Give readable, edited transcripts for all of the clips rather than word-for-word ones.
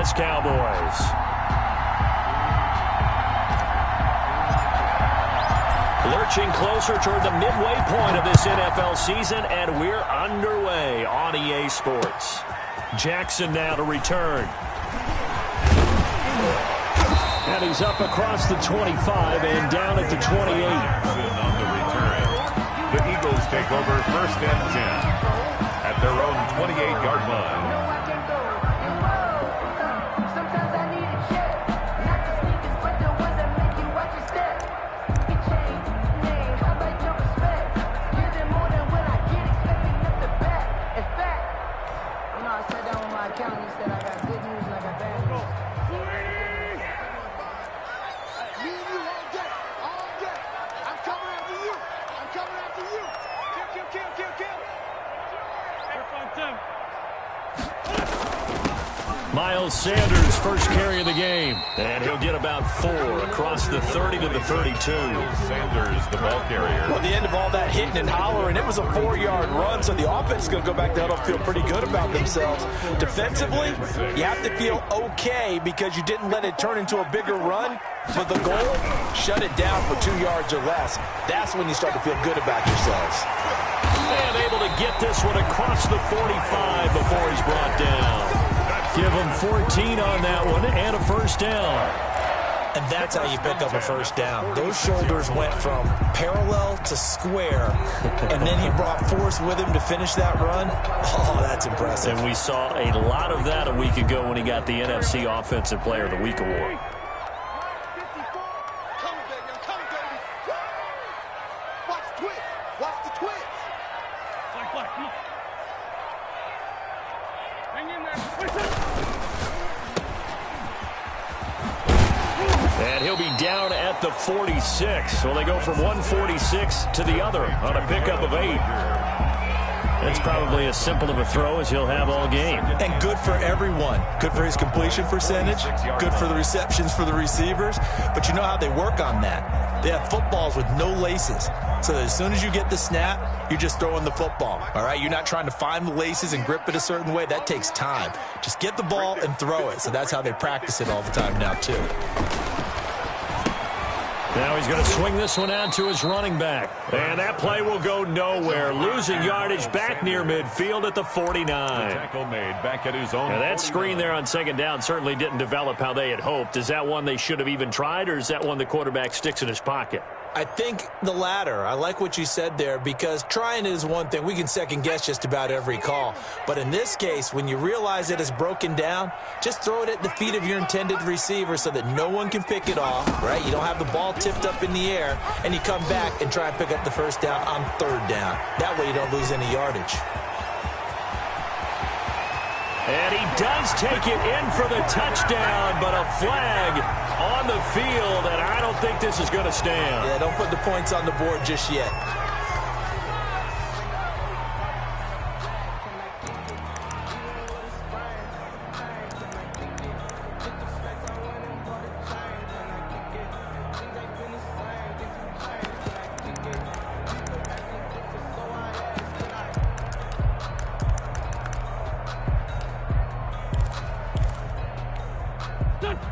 Dallas Cowboys. Lurching closer toward the midway point of this NFL season, and we're underway on EA Sports. Jackson now to return. And he's up across the 25 and down at the 28. On the return. The Eagles take over 1st and 10 at their own 28-yard line. Miles Sanders first carry of the game, and he'll get about 4 across the 30 to the 32. Sanders, the ball carrier. Well, the end of all that hitting and hollering, it was a 4-yard run, so the offense is going to go back to huddle, feel pretty good about themselves. Defensively, you have to feel okay because you didn't let it turn into a bigger run. But the goal, shut it down for 2 yards or less. That's when you start to feel good about yourselves. And able to get this one across the 45 before he's brought down. Give him 14 on that one and a first down. And that's how you pick up a first down. Those shoulders went from parallel to square, and then he brought force with him to finish that run. Oh, that's impressive. And we saw a lot of that a week ago when he got the NFC Offensive Player of the Week award. And he'll be down at the 46. So they go from 146 to the other on a pickup of 8. That's probably as simple of a throw as he'll have all game. And good for everyone. Good for his completion percentage. Good for the receptions for the receivers. But you know how they work on that. They have footballs with no laces. So that as soon as you get the snap, you're just throwing the football. All right? You're not trying to find the laces and grip it a certain way. That takes time. Just get the ball and throw it. So that's how they practice it all the time now, too. Now he's going to swing this one out to his running back. And that play will go nowhere. Losing yardage back near midfield at the 49. Tackle made back at his own. Now that screen there on second down certainly didn't develop how they had hoped. Is that one they should have even tried, or is that one the quarterback sticks in his pocket? I think the latter. I like what you said there, because trying it is one thing. We can second guess just about every call. But in this case, when you realize it is broken down, just throw it at the feet of your intended receiver so that no one can pick it off, right? You don't have the ball tipped up in the air, and you come back and try and pick up the first down on third down. That way you don't lose any yardage. And he does take it in for the touchdown, but a flag on the field, and I don't think this is going to stand. Yeah, don't put the points on the board just yet.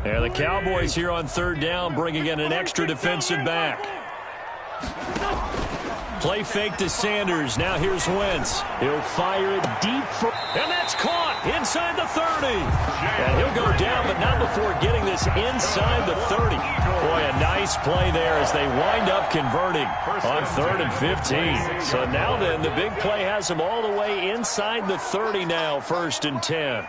And the Cowboys here on third down, bringing in an extra defensive back. Play fake to Sanders. Now here's Wentz. He'll fire it deep for, and that's caught inside the 30. And he'll go down, but not before getting this inside the 30. Boy, a nice play there as they wind up converting on 3rd and 15. So now then, the big play has them all the way inside the 30 now, 1st and 10.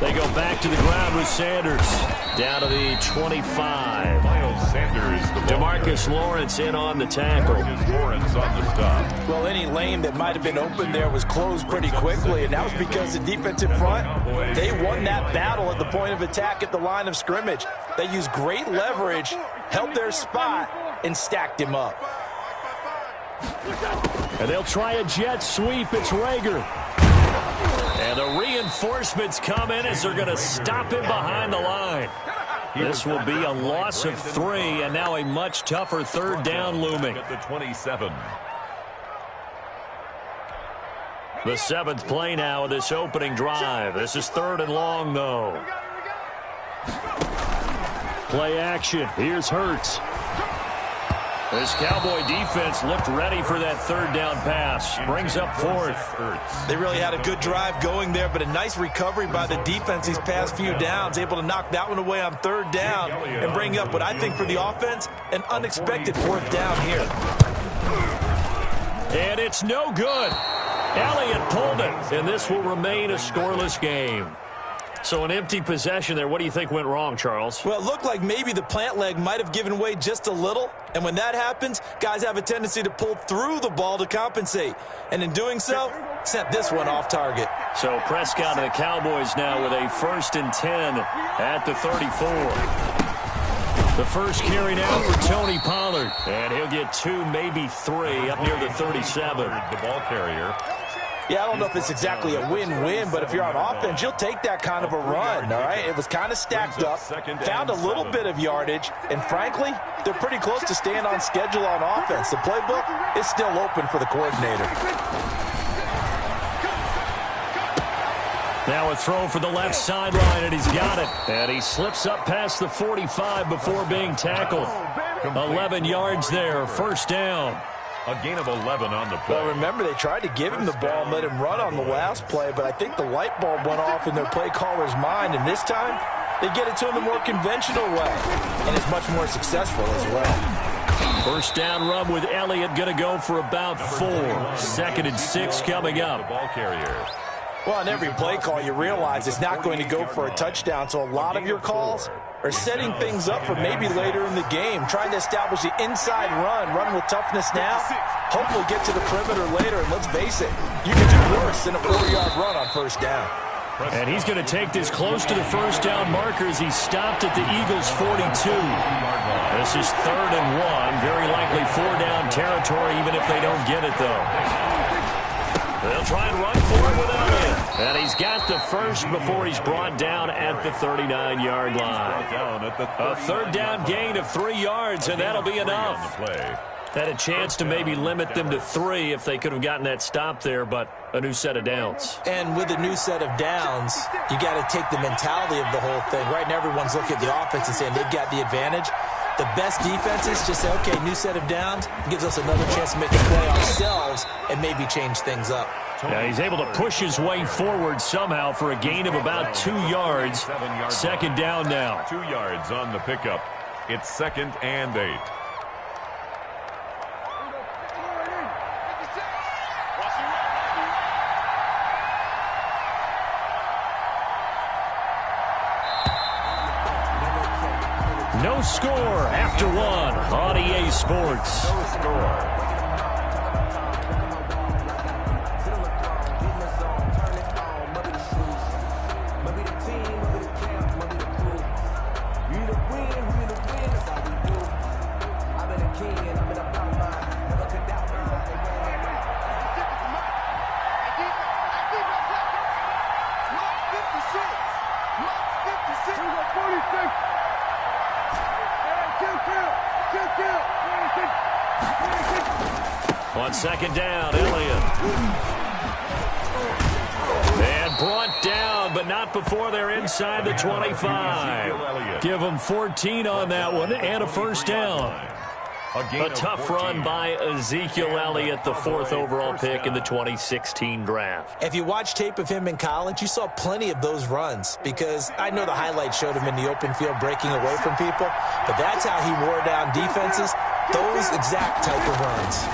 They go back to the ground with Sanders. Down to the 25. Miles Sanders, the DeMarcus Lawrence in on the tackle. Lawrence on the stop. Well, any lane that might have been open there was closed pretty quickly, and that was because the defensive front, they won that battle at the point of attack at the line of scrimmage. They used great leverage, held their spot, and stacked him up. And they'll try a jet sweep. It's Rager. And the reinforcements come in as they're going to stop him behind the line. This will be a loss of 3, and now a much tougher third down looming. At the 27. The 7th play now of this opening drive. This is 3rd and long, though. Play action. Here's Hurts. This Cowboy defense looked ready for that 3rd down pass. Brings up 4th. They really had a good drive going there, but a nice recovery by the defense these past few downs. Able to knock that one away on 3rd down and bring up what I think for the offense, an unexpected 4th down here. And it's no good. Elliott pulled it, and this will remain a scoreless game. So an empty possession there. What do you think went wrong, Charles? Well, it looked like maybe the plant leg might have given way just a little. And when that happens, guys have a tendency to pull through the ball to compensate. And in doing so, sent this one off target. So Prescott and the Cowboys now with a 1st and 10 at the 34. The first carry now for Tony Pollard. And he'll get 2, maybe 3 up near the 37. The ball carrier. Yeah, I don't know if it's exactly a win-win, but if you're on offense, you'll take that kind of a run, all right? It was kind of stacked up, found a little bit of yardage, and frankly, they're pretty close to staying on schedule on offense. The playbook is still open for the coordinator. Now a throw for the left sideline, and he's got it. And he slips up past the 45 before being tackled. 11 yards there, 1st down. A gain of 11 on the play. Well, remember, they tried to give him the ball and let him run on the last play, but I think the light bulb went off in their play caller's mind, and this time they get it to him the more conventional way, and it's much more successful as well. 1st down run with Elliott going to go for about 4. 2nd and 6 coming up. The ball carrier. Well, on every play call, you realize it's not going to go for a touchdown, so a lot of your calls are setting things up for maybe later in the game, trying to establish the inside run with toughness now, hopefully get to the perimeter later, and let's face it, you can do worse than a 4-yard run on 1st down. And he's going to take this close to the 1st down marker as he stopped at the Eagles' 42. This is 3rd and 1, very likely 4-down territory, even if they don't get it, though. They'll try and run for it with Elliott. And he's got the 1st before he's brought down at the 39-yard line. A 3rd down gain of 3 yards, and that'll be enough. Had a chance to maybe limit them to 3 if they could have gotten that stop there, but a new set of downs. And with a new set of downs, you got to take the mentality of the whole thing. Right now, everyone's looking at the offense and saying they've got the advantage. The best defenses just say, okay, new set of downs, gives us another chance to make a play ourselves and maybe change things up. Yeah, he's able to push his way forward somehow for a gain of about 2 yards. 2nd down now. 2 yards on the pickup. It's 2nd and 8. No score after 1 on EA Sports. No score. On 2nd down, Elliott. And brought down, but not before they're inside the 25. Give them 14 on that one and a 1st down. A tough run by Ezekiel Elliott, the 4th overall pick in the 2016 draft. If you watch tape of him in college, you saw plenty of those runs because I know the highlights showed him in the open field breaking away from people, but that's how he wore down defenses, those exact type of runs.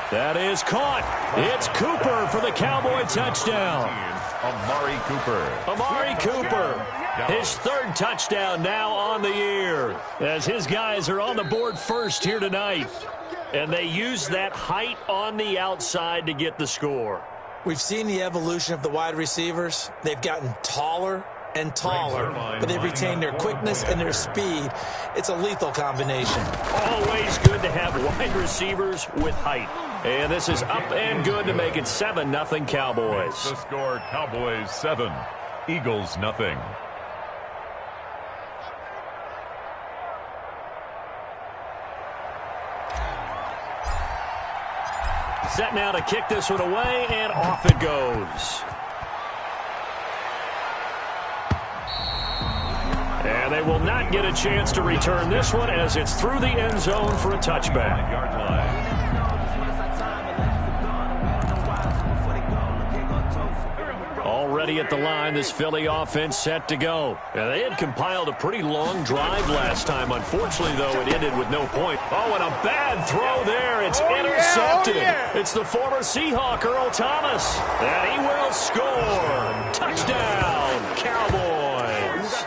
That is caught. It's Cooper for the Cowboy touchdown. Amari Cooper. His 3rd touchdown now on the year as his guys are on the board first here tonight. And they use that height on the outside to get the score. We've seen the evolution of the wide receivers. They've gotten taller and taller, but they've retained their quickness and their speed. It's a lethal combination. Always good to have wide receivers with height. And this is up and good to make it 7-0 Cowboys. The score, Cowboys 7, Eagles 0. set now to kick this one away, and off it goes. And they will not get a chance to return this one as it's through the end zone for a touchback. Yard line. Already at the line, this Philly offense set to go. Now, they had compiled a pretty long drive last time. Unfortunately, though, it ended with no point. Oh, and a bad throw there. It's intercepted. It's the former Seahawk, Earl Thomas. And he will score. Touchdown, Cowboys.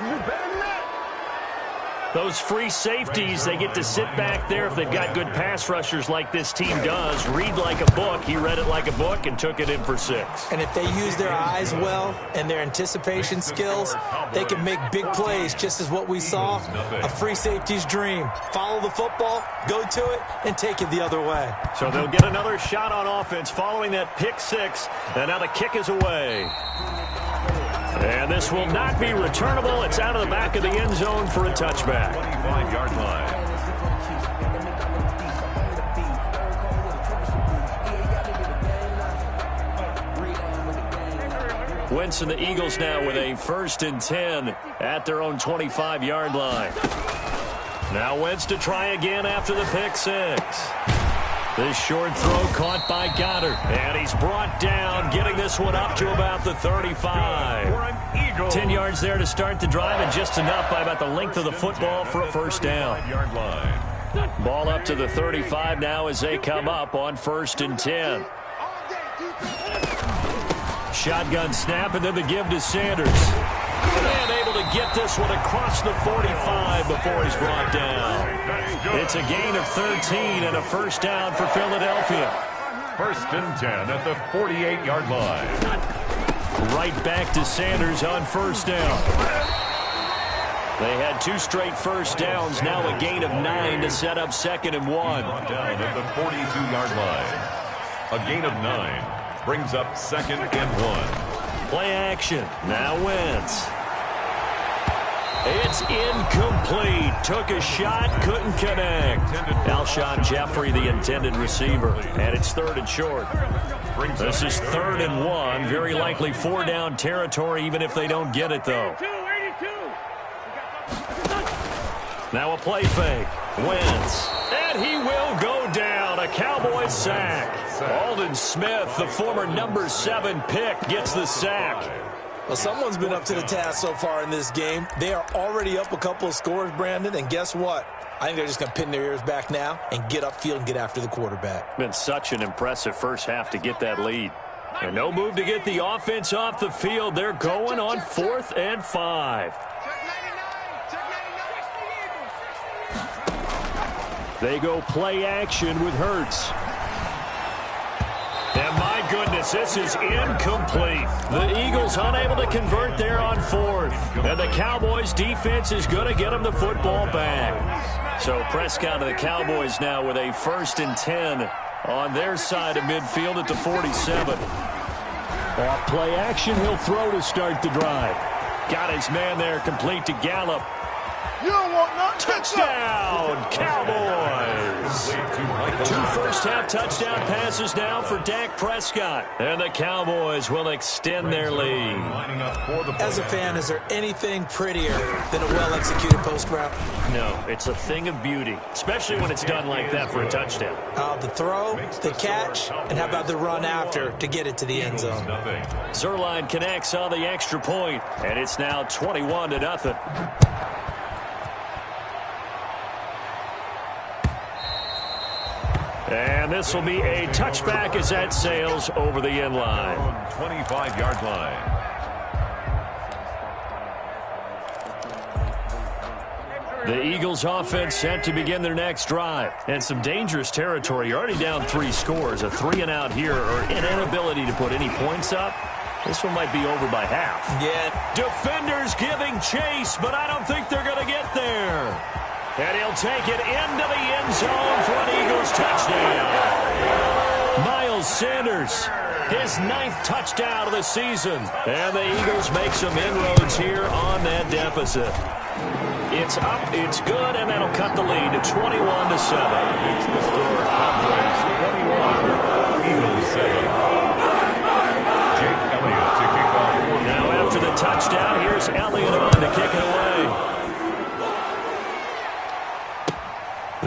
Those free safeties, they get to sit back there if they've got good pass rushers like this team does. Read like a book. He read it like a book and took it in for 6. And if they use their eyes well and their anticipation skills, they can make big plays, just as what we saw. A free safety's dream. Follow the football, go to it, and take it the other way. So they'll get another shot on offense following that pick 6. And now the kick is away. And this will not be returnable. It's out of the back of the end zone for a touchback. 25-yard line. Wentz and the Eagles now with a 1st and 10 at their own 25-yard line. Now Wentz to try again after the pick 6. This short throw caught by Goddard. And he's brought down, getting this one up to about the 35. 10 yards there to start the drive, and just enough by about the length of the football for a 1st down. Ball up to the 35 now as they come up on 1st and 10. Shotgun snap, and then the give to Sanders. And able to get this one across the 45 before he's brought down. It's a gain of 13 and a 1st down for Philadelphia. 1st and 10 at the 48-yard line. Right back to Sanders on 1st down. They had 2 straight 1st downs, now a gain of 9 to set up 2nd and 1. Brought down at the 42-yard line. A gain of 9 brings up 2nd and 1. Play action. Now Wentz. It's incomplete. Took a shot, couldn't connect. Alshon Jeffrey, the intended receiver. And it's 3rd and short. This is 3rd and 1. Very likely 4-down territory, even if they don't get it, though. Now a play fake. Wentz. And he will go down. A Cowboys sack. Aldon Smith, the former number 7 pick, gets the sack. Well, someone's been up to the task so far in this game. They are already up a couple of scores, Brandon, and guess what? I think they're just going to pin their ears back now and get upfield and get after the quarterback. Been such an impressive first half to get that lead. And no move to get the offense off the field. They're going on 4th and 5. They go play action with Hurts. And my goodness, this is incomplete. The Eagles unable to convert there on 4th. And the Cowboys defense is going to get them the football back. So Prescott and the Cowboys now with a 1st and 10 on their side of midfield at the 47. Off play action, he'll throw to start the drive. Got his man there, complete to Gallup. You don't want nothing. Touchdown, Cowboys. 2 first-half touchdown passes now for Dak Prescott. And the Cowboys will extend their lead. As a fan, is there anything prettier than a well-executed post route? No, it's a thing of beauty, especially when it's done like that for a touchdown. The throw, the catch, and how about the run after to get it to the end zone? Zerline connects on the extra point, and it's now 21-0. And this will be a touchback as that sails over the end line. 25-yard line. The Eagles offense set to begin their next drive. And some dangerous territory. You're already down 3 scores. A 3-and-out here or an inability to put any points up. This one might be over by half. Yeah. Defenders giving chase, but I don't think they're going to get there. And he'll take it into the end zone for an Eagles touchdown. Miles Sanders, his 9th touchdown of the season. And the Eagles make some inroads here on that deficit. It's up, it's good, and that'll cut the lead to 21-7. Now after the touchdown, here's Elliott on to kick it away.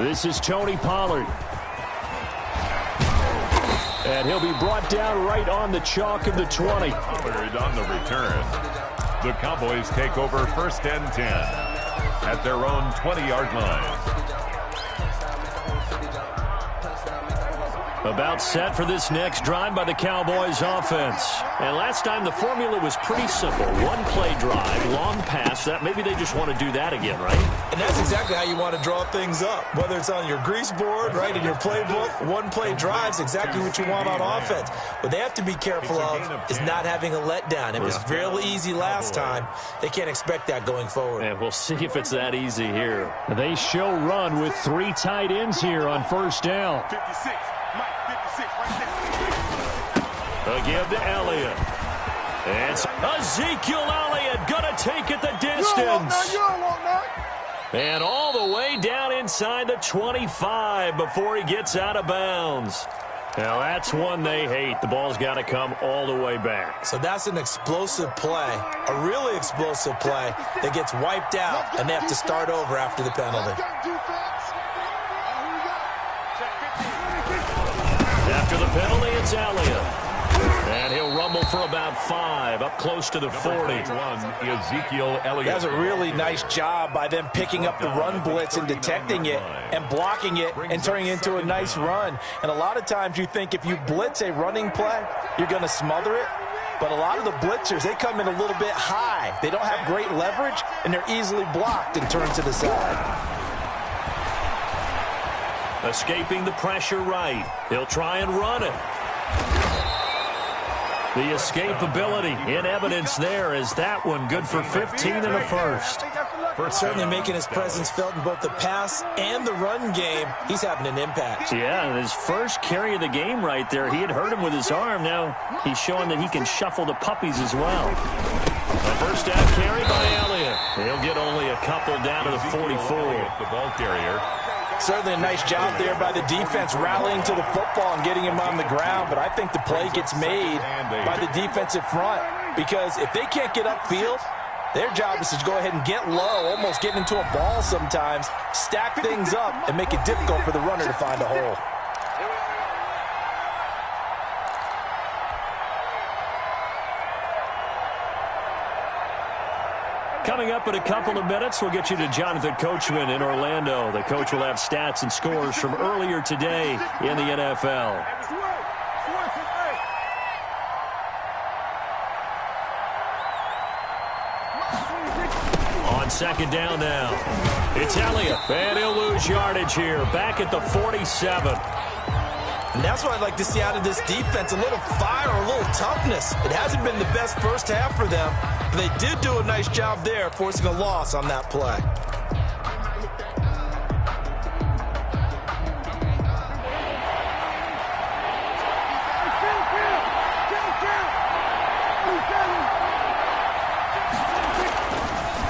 This is Tony Pollard. And he'll be brought down right on the chalk of the 20. Pollard on the return. The Cowboys take over 1st and 10 at their own 20-yard line. About set for this next drive by the Cowboys offense. And last time the formula was pretty simple. One play drive, long pass. That maybe they just want to do that again, right? And that's exactly how you want to draw things up. Whether it's on your grease board, right, in your playbook, one play drive's exactly what you want on offense. What they have to be careful of is not having a letdown. It was really easy last time. They can't expect that going forward. And we'll see if it's that easy here. They show run with 3 tight ends here on 1st down. 56. A give to Elliott. It's Ezekiel Elliott going to take it the distance. And all the way down inside the 25 before he gets out of bounds. Now that's one they hate. The ball's got to come all the way back. So that's an explosive play, a really explosive play that gets wiped out, and they have to start over after the penalty. After the penalty, it's Elliott. And he'll rumble for about 5, up close to the 40. Ezekiel Elliott. That was a really nice job by them picking up the run blitz and detecting it and blocking it and turning it into a nice run. And a lot of times you think if you blitz a running play, you're going to smother it. But a lot of the blitzers, they come in a little bit high. They don't have great leverage, and they're easily blocked and turned to the side. Escaping the pressure right. He'll try and run it. The escapability in evidence there is that one good for 15 and a first. Certainly making his presence felt in both the pass and the run game. He's having an impact. Yeah, his first carry of the game right there. He had hurt him with his arm. Now he's showing that he can shuffle the puppies as well. A first down carry by Elliott. He'll get only a couple down to the 44. The ball carrier. Certainly a nice job there by the defense rallying to the football and getting him on the ground, but I think the play gets made by the defensive front because if they can't get upfield, their job is to go ahead and get low, almost get into a ball sometimes, stack things up, and make it difficult for the runner to find a hole. Coming up in a couple of minutes, we'll get you to Jonathan Coachman in Orlando. The coach will have stats and scores from earlier today in the NFL. On 2nd down now, it's Elliott, and he'll lose yardage here, back at the 47. And that's what I'd like to see out of this defense, a little fire, a little toughness. It hasn't been the best first half for them, but they did do a nice job there, forcing a loss on that play.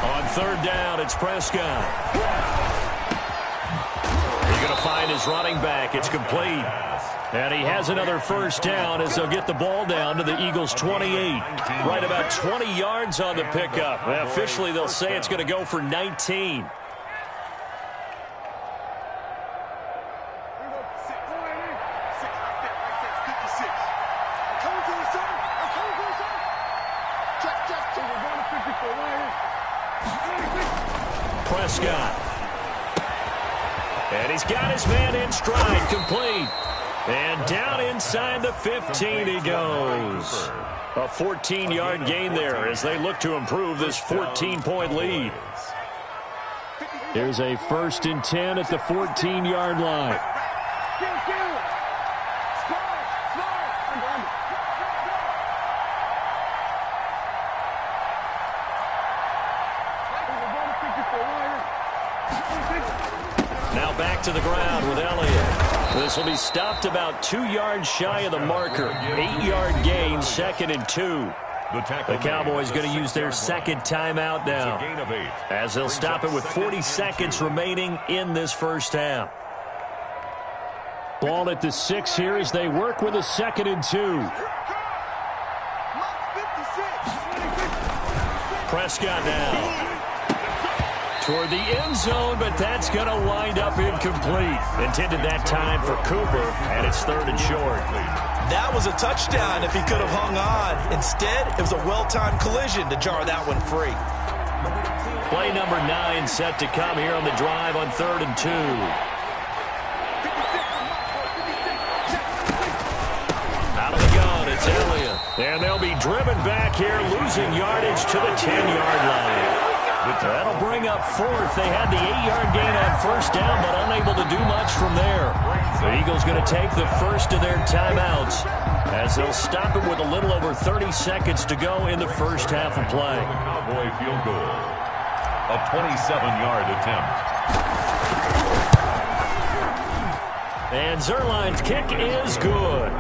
On 3rd down, it's Prescott. He's going to find his running back. It's complete. And he has another first down as they'll get the ball down to the Eagles' 28. Right about 20 yards on the pickup. And officially, they'll say it's going to go for 19. Prescott. And he's got his man in stride, complete. And down inside the 15 he goes. A 14-yard gain there as they look to improve this 14-point lead. Here's a 1st and 10 at the 14-yard line. Now back to the ground with Elliott. This will be stopped about 2 yards shy of the marker. 8-yard gain, 2nd and 2. The Cowboys going to use their 2nd timeout now, as they'll stop it with 40 seconds remaining in this first half. Ball at the 6 here as they work with a 2nd and 2. Prescott now toward the end zone, but that's going to wind up incomplete. Intended that time for Cooper, and it's 3rd and short. That was a touchdown if he could have hung on. Instead, it was a well-timed collision to jar that one free. Play number 9 set to come here on the drive on 3rd and 2. Out of the gun, it's Elliott. And they'll be driven back here, losing yardage to the 10-yard line. That'll bring up 4th. They had the 8-yard gain on 1st down, but unable to do much from there. The Eagles going to take the first of their timeouts as they'll stop it with a little over 30 seconds to go in the first half of play. Cowboy field goal. A 27-yard attempt. And Zerline's kick is good.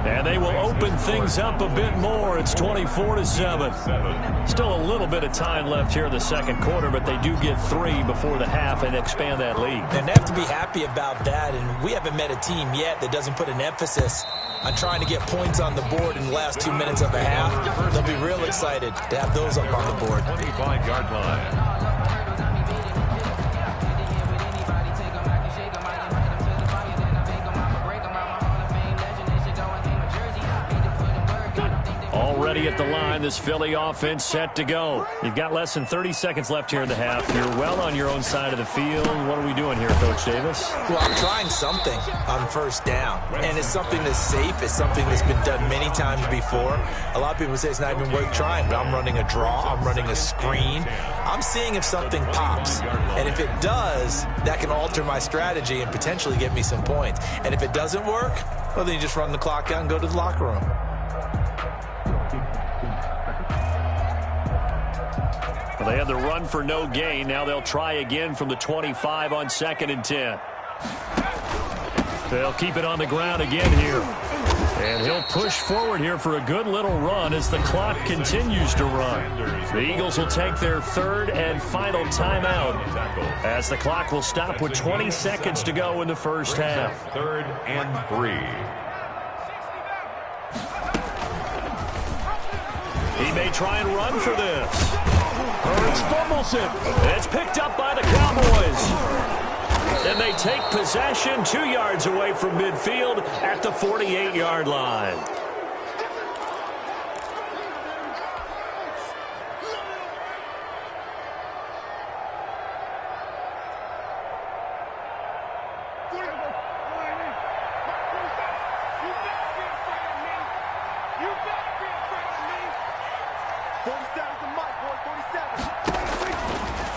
And they will open things up a bit more. It's 24-7. Still a little bit of time left here in the second quarter, but they do get 3 before the half and expand that lead. And they have to be happy about that. And we haven't met a team yet that doesn't put an emphasis on trying to get points on the board in the last 2 minutes of a half. They'll be real excited to have those up on the board. 25-yard line. Already at the line, this Philly offense set to go. You've got less than 30 seconds left here in the half. You're well on your own side of the field. What are we doing here, Coach Davis? Well, I'm trying something on 1st down. And it's something that's safe. It's something that's been done many times before. A lot of people say it's not even worth trying, but I'm running a draw. I'm running a screen. I'm seeing if something pops. And if it does, that can alter my strategy and potentially get me some points. And if it doesn't work, well, then you just run the clock out and go to the locker room. Well, they had the run for no gain. Now they'll try again from the 25 on 2nd and 10. They'll keep it on the ground again here. And he'll push forward here for a good little run as the clock continues to run. The Eagles will take their 3rd and final timeout as the clock will stop with 20 seconds to go in the first half. 3rd and 3. He may try and run for this. Hurts fumbles it. It's picked up by the Cowboys. And they take possession 2 yards away from midfield at the 48-yard line.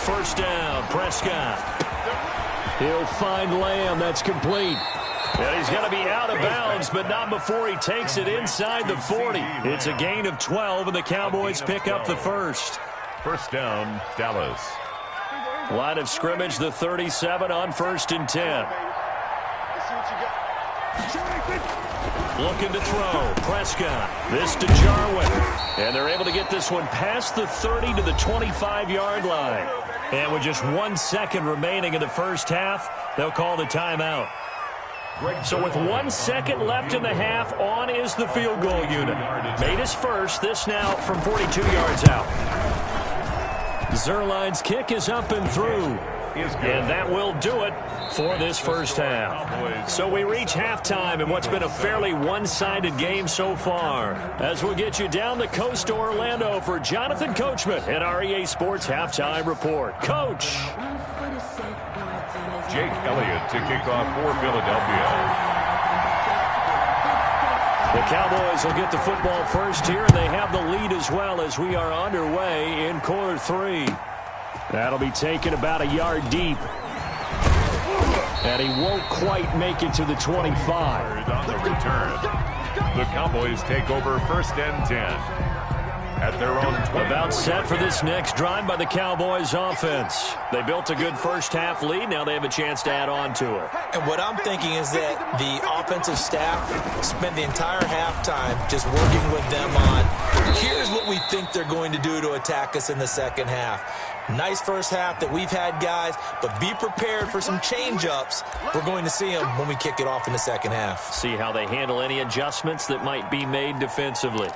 First down, Prescott. He'll find Lamb. That's complete. And he's going to be out of bounds, but not before he takes it inside the 40. It's a gain of 12, and the Cowboys pick up the first. First down, Dallas. Line of scrimmage, the 37 on 1st and 10. Looking to throw. Prescott. This to Jarwin. And they're able to get this one past the 30 to the 25-yard line. And with just 1 second remaining in the first half, they'll call the timeout. So with 1 second left in the half, on is the field goal unit. Made his first, this now from 42 yards out. Zerline's kick is up and through. And that will do it for this first half. So we reach halftime in what's been a fairly one-sided game so far. As we'll get you down the coast to Orlando for Jonathan Coachman at our EA Sports Halftime Report. Coach. Jake Elliott to kick off for Philadelphia. The Cowboys will get the football first here, and they have the lead as well as we are underway in quarter 3. That'll be taken about a yard deep. And he won't quite make it to the 25. On the return, the Cowboys take over 1st and 10. at their own 20. About set for this next drive by the Cowboys offense. They built a good first-half lead. Now they have a chance to add on to it. And what I'm thinking is that the offensive staff spent the entire halftime just working with them on, here's what we think they're going to do to attack us in the second half. Nice first half that we've had, guys, but be prepared for some change-ups. We're going to see them when we kick it off in the second half. See how they handle any adjustments that might be made defensively.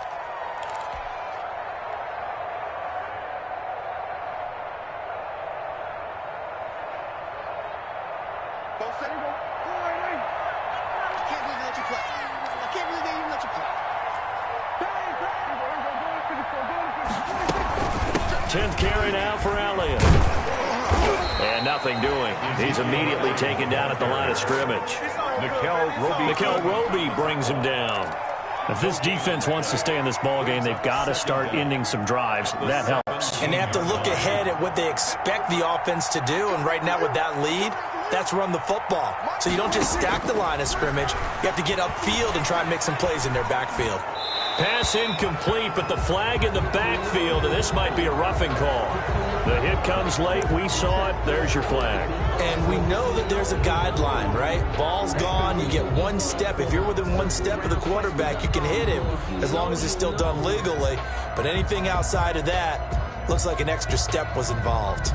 He's immediately taken down at the line of scrimmage. Nikel Roby brings him down. If this defense wants to stay in this ballgame, they've got to start ending some drives. That helps. And they have to look ahead at what they expect the offense to do. And right now with that lead, that's run the football. So you don't just stack the line of scrimmage. You have to get upfield and try and make some plays in their backfield. Pass incomplete, but the flag in the backfield, and this might be a roughing call. The hit comes late. We saw it. There's your flag. And we know that there's a guideline, right? Ball's gone. You get one step. If you're within one step of the quarterback, you can hit him as long as it's still done legally. But anything outside of that, looks like an extra step was involved.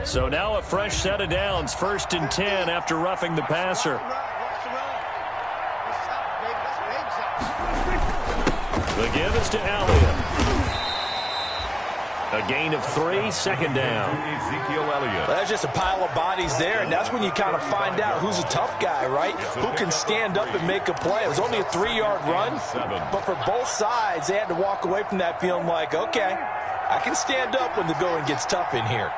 So now a fresh set of downs. 1st and 10 after roughing the passer. The give is to Elliott. A gain of 3, 2nd down. Ezekiel Elliott. Well, that's just a pile of bodies there, and that's when you kind of find out who's a tough guy, right? Who can stand up and make a play. It was only a 3-yard run, but for both sides, they had to walk away from that feeling like, okay, I can stand up when the going gets tough in here.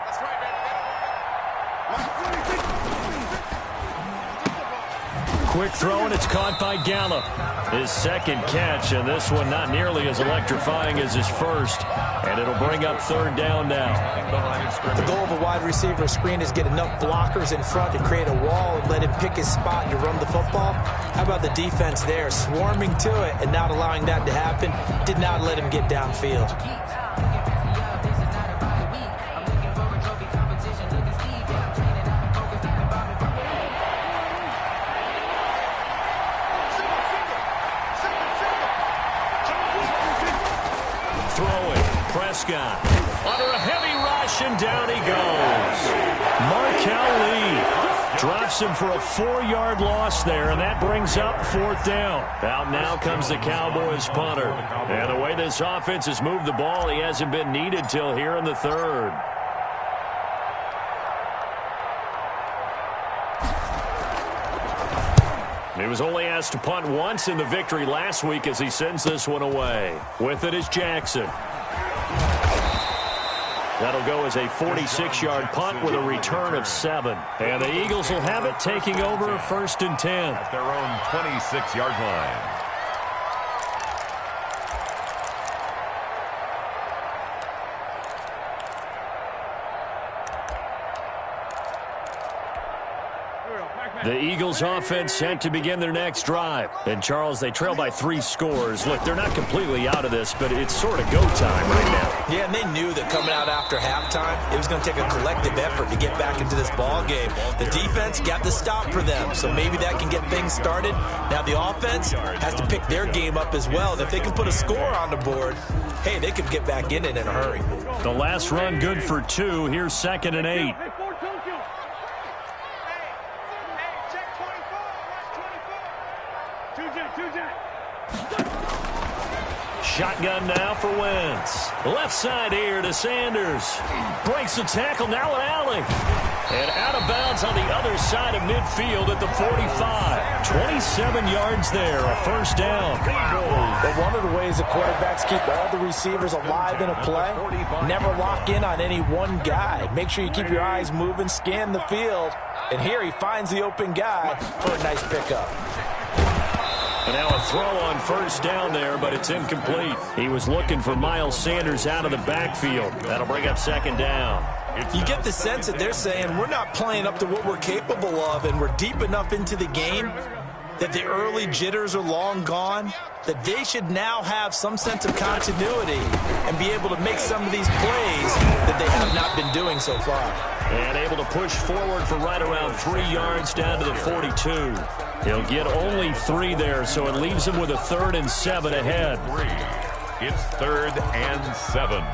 Quick throw, and it's caught by Gallup. His 2nd catch, and this one not nearly as electrifying as his first. And it'll bring up 3rd down now. The goal of a wide receiver screen is get enough blockers in front to create a wall and let him pick his spot to run the football. How about the defense there, swarming to it and not allowing that to happen? Did not let him get downfield. Prescott under a heavy rush, and down he goes. Markel Lee drops him for a 4-yard loss there, and that brings up 4th down. Out now comes the Cowboys punter. And the way this offense has moved the ball, he hasn't been needed till here in the 3rd. He was only asked to punt once in the victory last week as he sends this one away. With it is Jackson. That'll go as a 46-yard punt with a return of 7. And the Eagles will have it, taking over 1st and 10. At their own 26-yard line. The Eagles offense set to begin their next drive. And, Charles, they trail by 3 scores. Look, they're not completely out of this, but it's sort of go time right now. Yeah, and they knew that coming out after halftime, it was going to take a collective effort to get back into this ball game. The defense got the stop for them, so maybe that can get things started. Now the offense has to pick their game up as well. And if they can put a score on the board, hey, they could get back in it in a hurry. The last run good for 2. Here's 2nd and 8. Shotgun now for Wentz. Left side here to Sanders. Breaks the tackle now at Allen. And out of bounds on the other side of midfield at the 45. 27 yards there, a 1st down. But one of the ways the quarterbacks keep all the receivers alive in a play, never lock in on any one guy. Make sure you keep your eyes moving, scan the field. And here he finds the open guy for a nice pickup. And now a throw on 1st down there, but it's incomplete. He was looking for Miles Sanders out of the backfield. That'll bring up 2nd down. You get the sense that they're saying we're not playing up to what we're capable of, and we're deep enough into the game that the early jitters are long gone, that they should now have some sense of continuity and be able to make some of these plays that they have not been doing so far. And able to push forward for right around 3 yards down to the 42. He'll get only 3 there, so it leaves him with a 3rd and 7 ahead. It's 3rd and 7.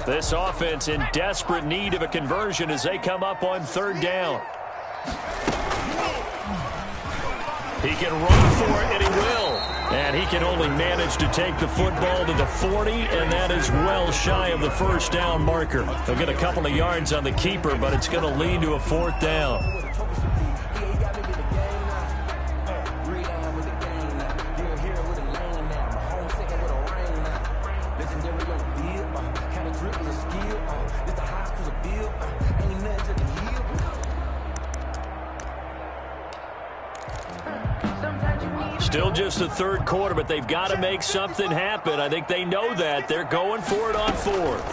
This offense in desperate need of a conversion as they come up on 3rd down. He can run for it, and he will. And he can only manage to take the football to the 40, and that is well shy of the 1st down marker. He'll get a couple of yards on the keeper, but it's going to lead to a 4th down. Still just the 3rd quarter, but they've got to make something happen. I think they know that. They're going for it on 4th.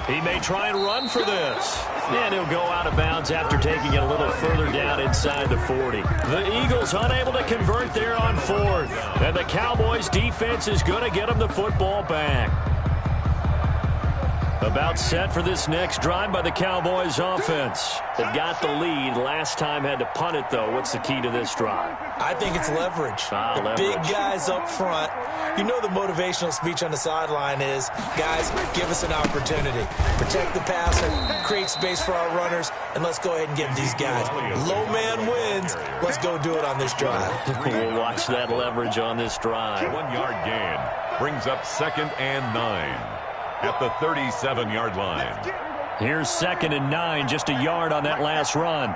He may try and run for this. And he'll go out of bounds after taking it a little further down inside the 40. The Eagles unable to convert there on 4th. And the Cowboys defense is going to get them the football back. About set for this next drive by the Cowboys offense. They've got the lead. Last time had to punt it, though. What's the key to this drive? I think it's leverage. The big guys up front. You know the motivational speech on the sideline is, guys, give us an opportunity. Protect the passer, create space for our runners, and let's go ahead and get these guys. Low man wins. Let's go do it on this drive. We'll watch that leverage on this drive. 1-yard gain brings up 2nd and 9. At the 37-yard line. Here's 2nd and 9, just a yard on that last run.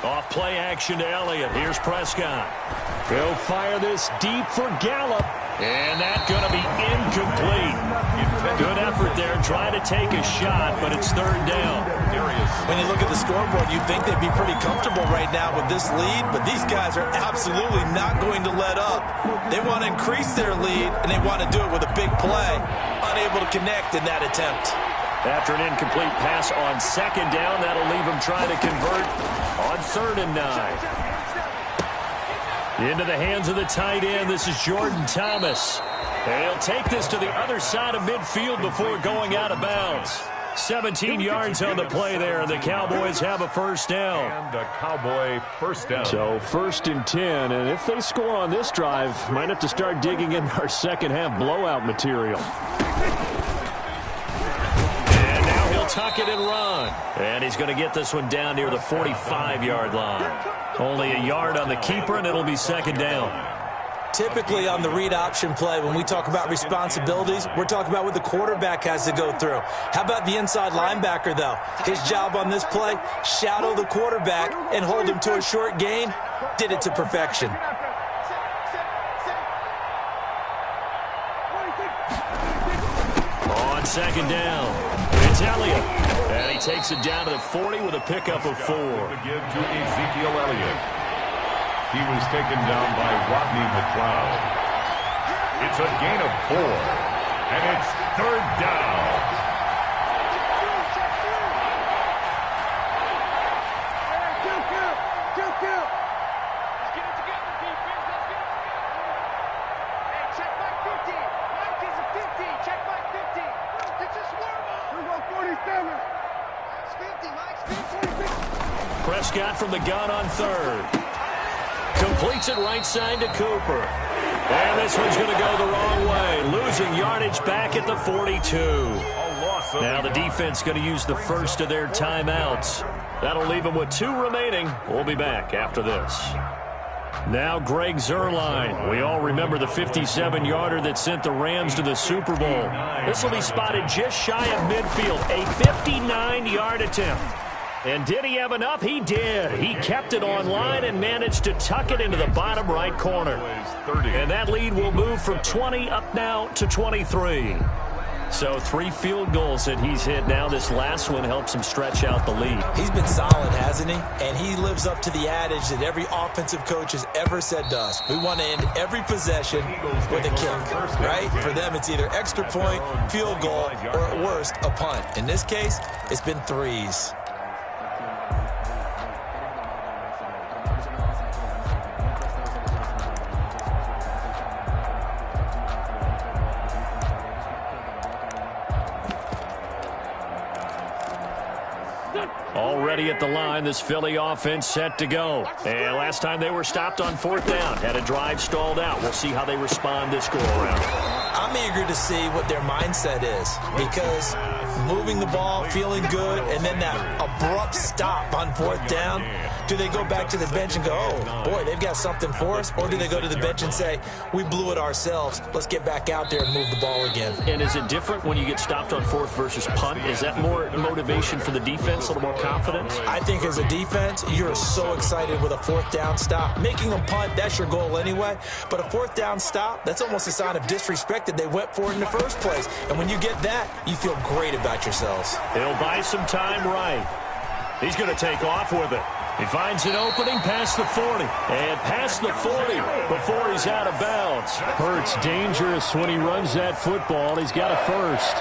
Off play action to Elliott. Here's Prescott. He'll fire this deep for Gallup. And that's going to be incomplete. Good effort there, trying to take a shot, but it's 3rd down. When you look at the scoreboard, you'd think they'd be pretty comfortable right now with this lead, but these guys are absolutely not going to let up. They want to increase their lead, and they want to do it with a big play. Unable to connect in that attempt. After an incomplete pass on 2nd down, that'll leave them trying to convert on 3rd and 9. Into the hands of the tight end. This is Jordan Thomas. And he'll take this to the other side of midfield before going out of bounds. 17 yards on the play there, and the Cowboys have a 1st down. And a Cowboy 1st down. So 1st and 10, and if they score on this drive, might have to start digging in our second-half blowout material. And now he'll tuck it and run. And he's going to get this one down near the 45-yard line. Only a yard on the keeper, and it'll be 2nd down. Typically on the read option play, when we talk about responsibilities, we're talking about what the quarterback has to go through. How about the inside linebacker, though? His job on this play, shadow the quarterback and hold him to a short gain. Did it to perfection. On 2nd down, it's Elliott. And he takes it down to the 40 with a pickup of 4. To give to Ezekiel Elliott. He was taken down by Rodney McLeod. It's a gain of 4, and it's 3rd down. Prescott from the gun on 3rd. Completes it right side to Cooper. And this one's going to go the wrong way. Losing yardage back at the 42. Now the defense going to use the first of their timeouts. That'll leave them with 2 remaining. We'll be back after this. Now Greg Zuerlein. We all remember the 57-yarder that sent the Rams to the Super Bowl. This will be spotted just shy of midfield. A 59-yard attempt. And did he have enough? He did. He kept it on line and managed to tuck it into the bottom right corner. And that lead will move from 20 up now to 23. So 3 field goals that he's hit now. This last one helps him stretch out the lead. He's been solid, hasn't he? And he lives up to the adage that every offensive coach has ever said to us. We want to end every possession with a kick, right? For them, it's either extra point, field goal, or at worst, a punt. In this case, it's been 3s. Already at the line, this Philly offense set to go. And last time they were stopped on 4th down, had a drive stalled out. We'll see how they respond this go-around. I'm eager to see what their mindset is, because moving the ball, feeling good, and then that abrupt stop on 4th down, do they go back to the bench and go, oh, boy, they've got something for us? Or do they go to the bench and say, we blew it ourselves, let's get back out there and move the ball again? And is it different when you get stopped on 4th versus punt? Is that more motivation for the defense, a little more confidence? I think as a defense, you're so excited with a 4th down stop. Making them punt, that's your goal anyway. But a 4th down stop, that's almost a sign of disrespect that they went for it in the first place. And when you get that, you feel great about yourselves. He'll buy some time right. He's going to take off with it. He finds an opening past the 40. And past the 40 before he's out of bounds. Hurts dangerous when he runs that football. He's got a first.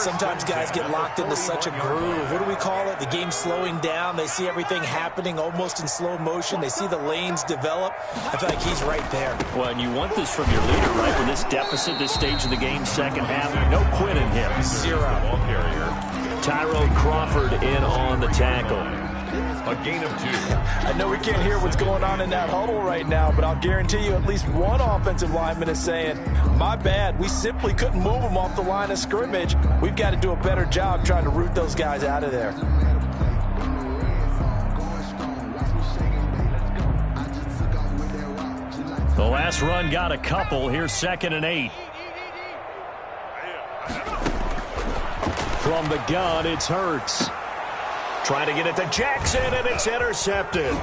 Sometimes guys get locked into such a groove. What do we call it? The game's slowing down. They see everything happening almost in slow motion. They see the lanes develop. I feel like he's right there. Well, and you want this from your leader, right? With this deficit, this stage of the game, second half, no quit in him. 0. Ball carrier. Tyrone Crawford in on the tackle. A gain of 2. I know we can't hear what's going on in that huddle right now, but I'll guarantee you at least one offensive lineman is saying, my bad, we simply couldn't move them off the line of scrimmage. We've got to do a better job trying to root those guys out of there. The last run got a couple. Here's 2nd and 8. From the gun, it's Hurts. Trying to get it to Jackson, and it's intercepted.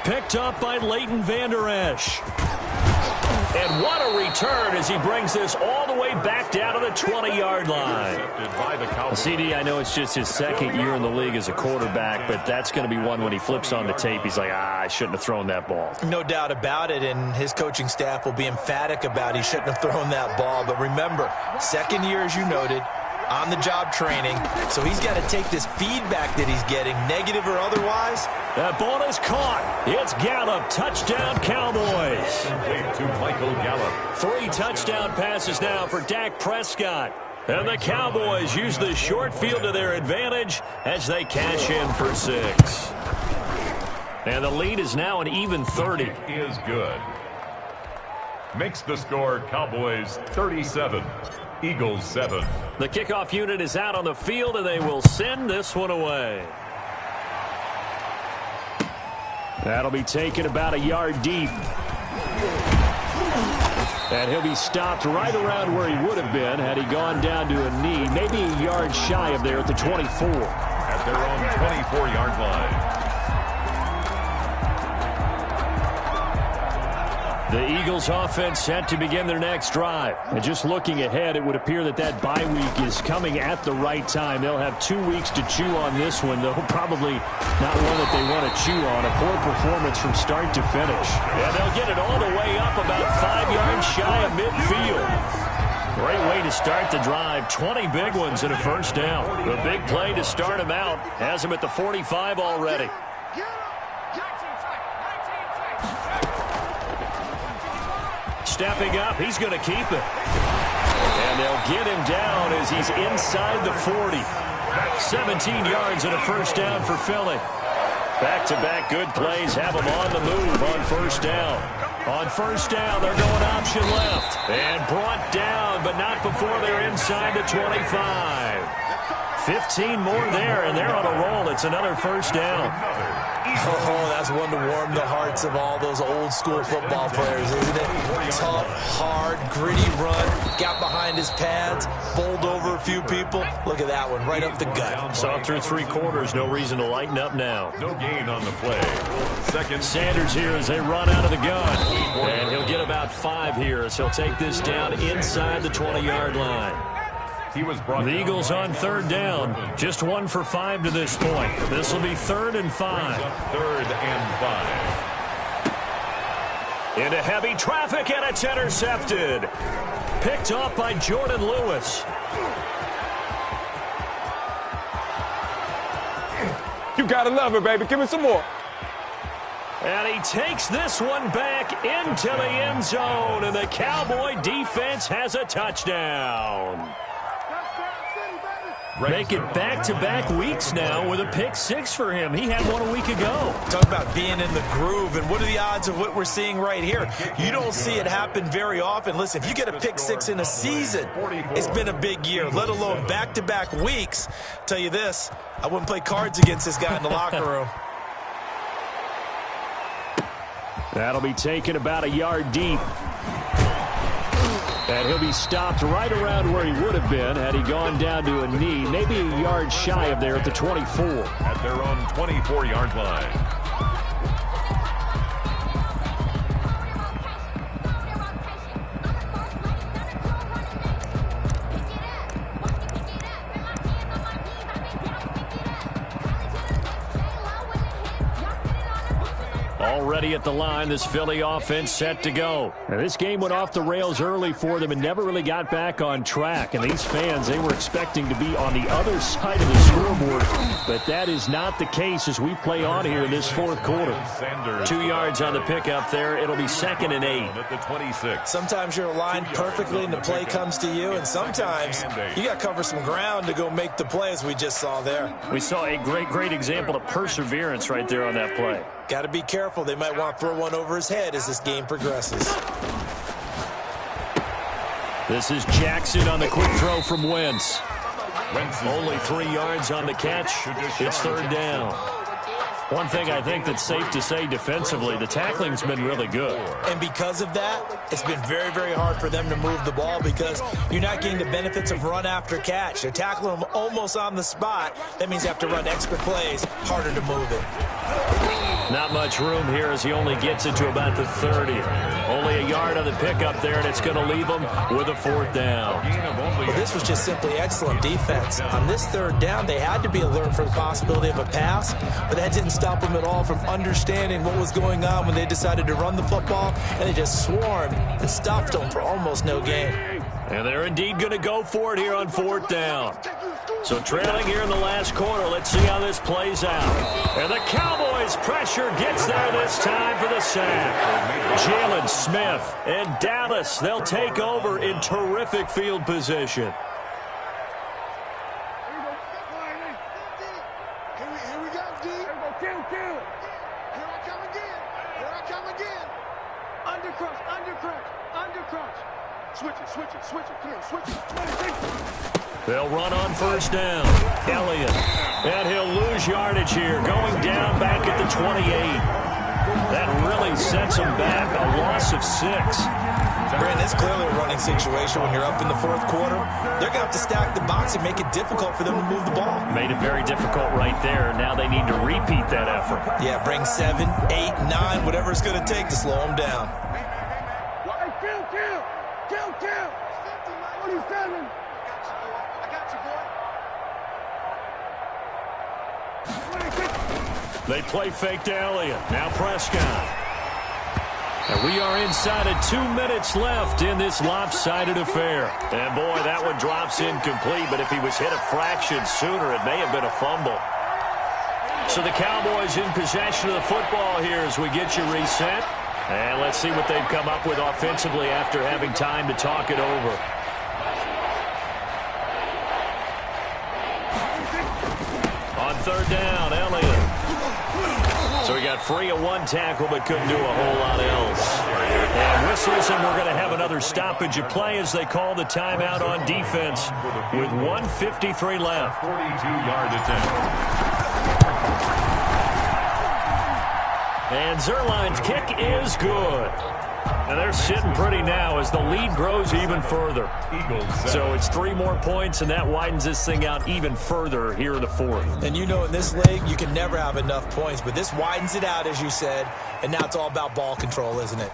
Picked up by Leighton Vander Esch. And what a return as he brings this all the way back down to the 20-yard line. CD, I know it's just his 2nd year in the league as a quarterback, but that's going to be one when he flips on the tape. He's like, I shouldn't have thrown that ball. No doubt about it, and his coaching staff will be emphatic about he shouldn't have thrown that ball. But remember, 2nd year, as you noted, on-the-job training, so he's got to take this feedback that he's getting, negative or otherwise. That ball is caught. It's Gallup. Touchdown, Cowboys. To Michael Gallup. 3 touchdown passes now for Dak Prescott. And the Cowboys use the short field to their advantage as they cash in for 6. And the lead is now an even 30. Is good. Makes the score Cowboys 37. Eagles 7. The kickoff unit is out on the field, and they will send this one away. That'll be taken about a yard deep. And he'll be stopped right around where he would have been had he gone down to a knee, maybe a yard shy of there at the 24. At their own 24-yard line. The Eagles offense set to begin their next drive. And just looking ahead, it would appear that that bye week is coming at the right time. They'll have 2 weeks to chew on this one, though probably not one that they want to chew on. A poor performance from start to finish. And they'll get it all the way up about 5 yards shy of midfield. Great way to start the drive. 20 big ones and a first down. The big play to start him out has him at the 45 already. Stepping up, he's going to keep it. And they'll get him down as he's inside the 40. 17 yards and a first down for Philly. Back-to-back good plays have them on the move on first down. On first down, they're going option left. And brought down, but not before they're inside the 25. 15 more there, and they're on a roll. It's another first down. Oh, that's one to warm the hearts of all those old-school football players, isn't it? Tough, hard, gritty run. Got behind his pads, bowled over a few people. Look at that one, right up the gut. Saw through 3 quarters. No reason to lighten up now. No gain on the play. Second. Sanders here as they run out of the gun. And he'll get about 5 here as he'll take this down inside the 20-yard line. He was brought The Eagles on third down. Just 1 for 5 to this point. This will be 3rd and 5. 3rd and 5. Into heavy traffic, and it's intercepted. Picked off by Jordan Lewis. You gotta love it, baby. Give me some more. And he takes this one back into the end zone, and the Cowboy defense has a touchdown. Make it back-to-back weeks now with a pick 6 for him. He had one a week ago. Talk about being in the groove, and what are the odds of what we're seeing right here? You don't see it happen very often. Listen, if you get a pick 6 in a season, it's been a big year, let alone back-to-back weeks. Tell you this, I wouldn't play cards against this guy in the locker room. That'll be taken about a yard deep. And he'll be stopped right around where he would have been had he gone down to a knee, maybe a yard shy of there at the 24. At their own 24-yard line. Already at the line, this Philly offense set to go. And this game went off the rails early for them and never really got back on track. And these fans, they were expecting to be on the other side of the scoreboard. But that is not the case as we play on here in this 4th quarter. 2 yards on the pickup there. It'll be 2nd and 8. At the 26. Sometimes you're aligned perfectly and the play comes to you, and sometimes you got to cover some ground to go make the play, as we just saw there. We saw a great example of perseverance right there on that play. Got to be careful. They might want to throw one over his head as this game progresses. This is Jackson on the quick throw from Wentz. Only 3 yards on the catch. It's 3rd down. One thing I think that's safe to say defensively, the tackling's been really good. And because of that, it's been very, very hard for them to move the ball because you're not getting the benefits of run after catch. They're tackling them almost on the spot. That means you have to run extra plays, harder to move it. Not much room here as he only gets it to about the 30. Only a yard on the pickup there, and it's going to leave him with a 4th down. Well, this was just simply excellent defense. On this 3rd down, they had to be alert for the possibility of a pass, but that didn't stop them at all from understanding what was going on when they decided to run the football, and they just swarmed and stuffed them for almost no gain. And they're indeed going to go for it here on 4th down. So trailing here in the last quarter, let's see how this plays out. And the Cowboys' pressure gets there this time for the sack. Jalen Smith and Dallas, they'll take over in terrific field position. They'll run on 1st down. Elliott. And he'll lose yardage here, going down back at the 28. That really sets him back, a loss of 6. Brandon, it's clearly a running situation when you're up in the 4th quarter. They're going to have to stack the box and make it difficult for them to move the ball. Made it very difficult right there. Now they need to repeat that effort. Yeah, bring 7, 8, 9, whatever it's going to take to slow them down. Kill. 27. They play fake to Elliott. Now Prescott. And we are inside of 2 minutes left in this lopsided affair. And boy, that one drops incomplete, but if he was hit a fraction sooner, it may have been a fumble. So the Cowboys in possession of the football here as we get you reset. And let's see what they've come up with offensively after having time to talk it over. On 3rd down, Elliott. So he got free of 1 tackle but couldn't do a whole lot else. And whistles, and we're going to have another stoppage of play as they call the timeout on defense with 1:53 left. 42-yard attempt. And Zerline's kick is good. And they're sitting pretty now as the lead grows even further. So it's 3 more points, and that widens this thing out even further here in the 4th. And you know in this league, you can never have enough points, but this widens it out, as you said, and now it's all about ball control, isn't it?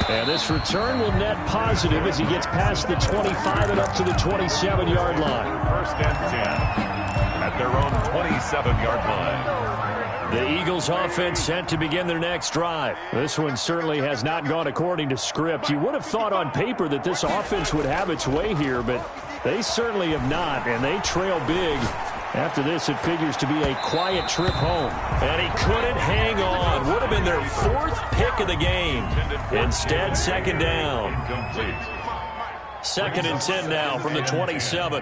And And this return will net positive as he gets past the 25 and up to the 27-yard line. First and 10 at their own 27-yard line. The Eagles offense set to begin their next drive. This one certainly has not gone according to script. You would have thought on paper that this offense would have its way here, but they certainly have not, and they trail big. After this, it figures to be a quiet trip home. And he couldn't hang on. Would have been their fourth pick of the game. Instead, second down. Second and 10 now from the 27.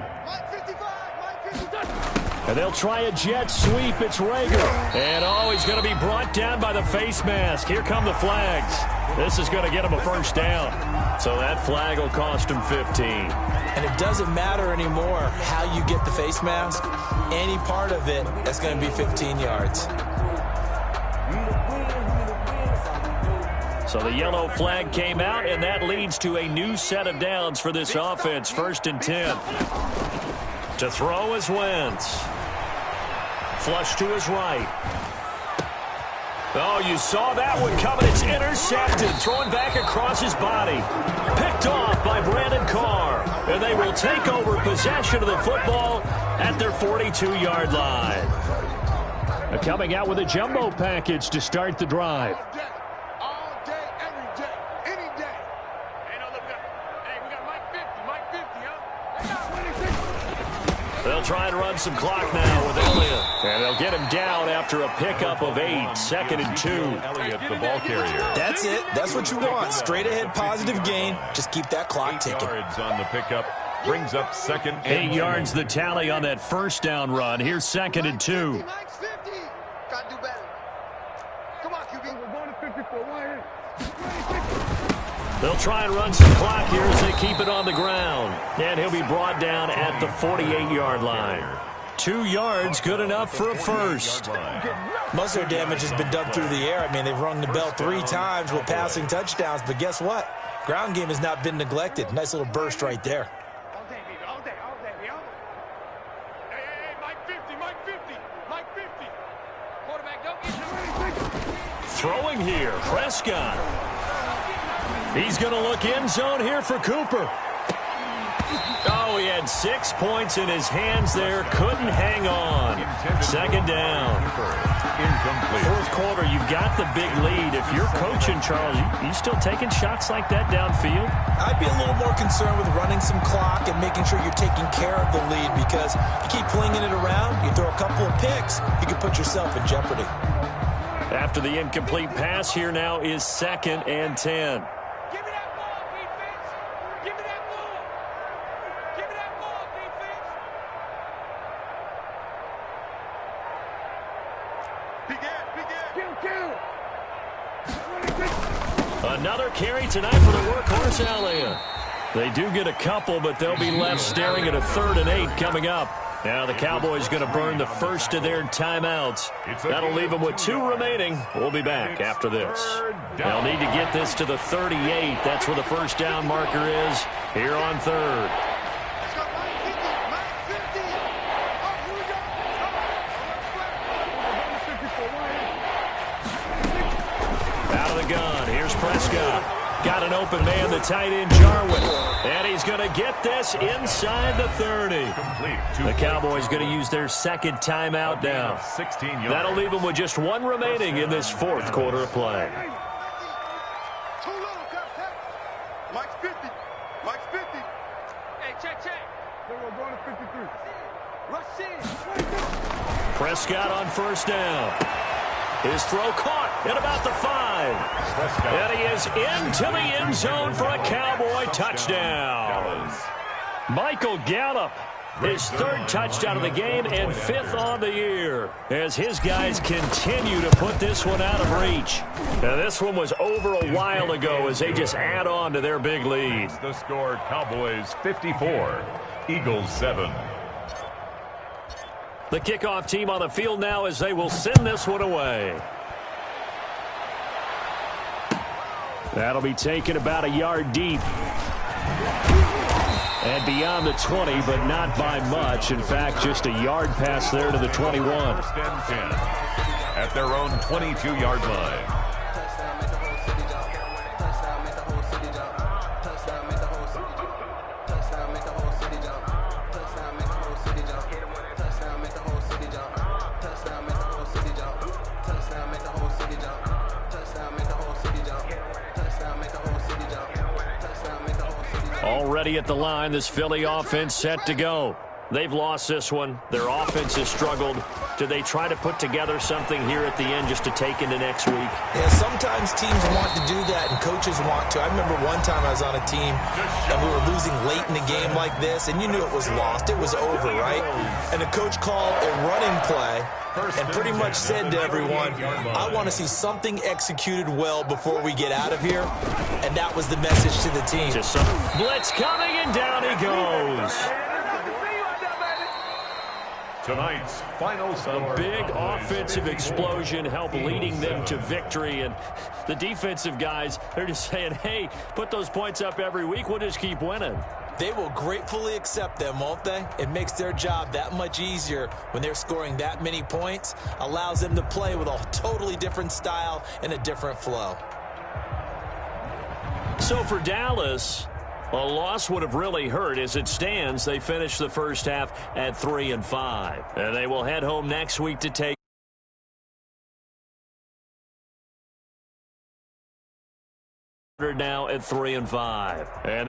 And they'll try a jet sweep. It's Rager. And, he's going to be brought down by the face mask. Here come the flags. This is going to get him a first down. So that flag will cost him 15. And it doesn't matter anymore how you get the face mask. Any part of it, that's going to be 15 yards. So the yellow flag came out, and that leads to a new set of downs for this offense. First and 10. To throw is Wentz. Flush to his right. Oh, you saw that one coming. It's intercepted. Thrown back across his body. Picked off by Brandon Carr. And they will take over possession of the football at their 42-yard line. Coming out with a jumbo package to start the drive. All day, every day, any day. Hey, no, look, we got Mike 50, huh? They'll try and run some clock now with Elliott. And they'll get him down after a pickup of 8. Second and 2. Elliott, the ball carrier. That's it. That's what you want. Straight ahead, positive gain. Just keep that clock 8 ticking. yards on the pickup. Brings up second and 8 yards the tally on that first down run. Here's second and 2. Mike's 50. Got to do better. Come on, QB. We're going to 54. Why? They'll try and run some clock here as they keep it on the ground. And he'll be brought down at the 48-yard line. 2 yards, good enough for a first. Most of their damage has been done through the air. I mean, they've rung the bell 3 times with passing touchdowns, but guess what? Ground game has not been neglected. Nice little burst right there. All day, baby. All day. Hey, Mike 50. Mike 50. Quarterback, don't get Throwing here, Prescott. He's going to look end zone here for Cooper. Oh, he had 6 points in his hands there. Couldn't hang on. Second down. incomplete. Fourth quarter, you've got the big lead. If you're coaching, Charles, you still taking shots like that downfield? I'd be a little more concerned with running some clock and making sure you're taking care of the lead, because you keep flinging it around, you throw a couple of picks, you can put yourself in jeopardy. After the incomplete pass, here now is 2nd and 10. Give me that ball, defense. Give me that ball. Give me that ball, defense. Kill. Another carry tonight for the workhorse Elliott. They do get a couple, but they'll be left staring at a 3rd and 8 coming up. Now the Cowboys going to burn the first of their timeouts. That'll leave them with 2 remaining. We'll be back after this. They'll need to get this to the 38. That's where the first down marker is here on 3rd. Out of the gun. Here's Prescott. Got an open man, the tight end, Jarwin. And he's going to get this inside the 30. The Cowboys going to use their 2nd timeout now. That'll leave them with just 1 remaining in this 4th quarter of play. Mike's 50. Mike's 50. Hey, check. Then we're going to 53. Rush in. Prescott on first down. His throw caught at about the 5. And he is into the end zone for a Cowboy touchdown. Michael Gallup, his 3rd touchdown of the game and 5th on the year, as his guys continue to put this one out of reach. Now, this one was over a while ago as they just add on to their big lead. The score, Cowboys 54, Eagles 7. The kickoff team on the field now as they will send this one away. That'll be taken about a yard deep. And beyond the 20, but not by much. In fact, just a yard pass there to the 21. 1st and 10 at their own 22-yard line. Already at the line, this Philly offense set to go. They've lost this one. Their offense has struggled. Do they try to put together something here at the end just to take into next week? Yeah, sometimes teams want to do that and coaches want to. I remember one time I was on a team and we were losing late in the game like this, and you knew it was lost. It was over, right? And the coach called a running play and pretty much said to everyone, I want to see something executed well before we get out of here. And that was the message to the team. Just some blitz coming, and down he goes. Tonight's final score. A big offensive explosion helped leading them to victory. And the defensive guys, they're just saying, hey, put those points up every week. We'll just keep winning. They will gratefully accept them, won't they? It makes their job that much easier when they're scoring that many points. Allows them to play with a totally different style and a different flow. So for Dallas, a loss would have really hurt. As it stands, they finished the first half at 3-5. And they will head home next week to take now at 3-5. And